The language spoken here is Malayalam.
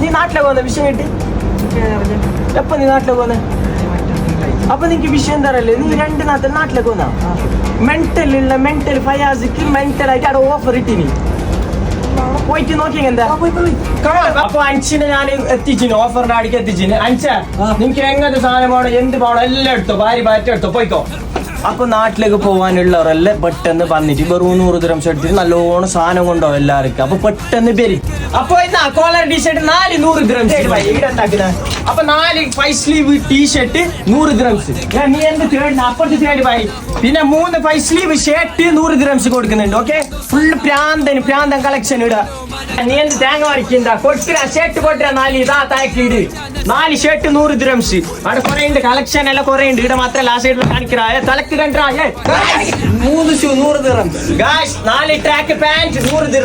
നീ നാട്ടിലെ പോകുന്ന വിഷയം കിട്ടി എപ്പൊ നീ നാട്ടിലെ പോകുന്ന അപ്പൊ നിനക്ക് വിഷയം എന്താ അറിയില്ലേ നീ 2 നാട്ടിലേക്ക് പോന്ന മെന്റൽ ഫയാസിക്ക് മെന്റൽ ആയിട്ട് അവിടെ ഓഫർ ഇട്ടിനി പോയിട്ട് നോക്കി എന്താ അപ്പൊ അഞ്ചിനെ ഞാൻ എത്തിച്ചിന് ഓഫറിന്റെ അടിക്ക് എത്തിച്ചിന് അഞ്ച നിനക്ക് എങ്ങനത്തെ സാധനം വേണോ എന്ത് വേണോ എല്ലാം എടുത്തോ ഭാര്യ പാറ്റ എടുത്തോ പോയിക്കോ അപ്പൊ നാട്ടിലേക്ക് പോകാനുള്ളവരെല്ലാം പെട്ടെന്ന് വന്നിട്ട് വെറും 100 ദിർഹംസ് എടുത്തിട്ട് നല്ലോണം സാധനം കൊണ്ടോ എല്ലാവർക്കും അപ്പൊ പെട്ടെന്ന് പേര് അപ്പൊ കോളർ ടീഷർട്ട് 400 ദിർഹംസ് അപ്പൊ 4 5 സ്ലീവ് ടീഷർട്ട് 100 ദിർഹംസ് നീ എന്ത് തേടുന്ന അപ്പുറത്ത് തേടി പോയി പിന്നെ 3 5 സ്ലീവ് ഷർട്ട് 100 ദിർഹംസ് കൊടുക്കുന്നുണ്ട് ഓക്കെ ഫുള്ള് പ്രാന്തൻ കളക്ഷൻ ഇടുക നീ എന്ത് തേങ്ങ വരയ്ക്കണ്ട കൊട്ടുക ഷർട്ട് കൊട്ടുക 4 ഇതാ താക്കി ഇട് 4 ഷർട്ട് 100 ദിർഹംസ് അവിടെ കുറെ ഉണ്ട് കളക്ഷൻ എല്ലാം കുറെ ഉണ്ട് ഇവിടെ മാത്രമല്ല ആ സൈഡിൽ കാണിക്കാ തലക്ക് കണ്ടാ 3 shoe 100 dirhams 4 track pant 100 dirhams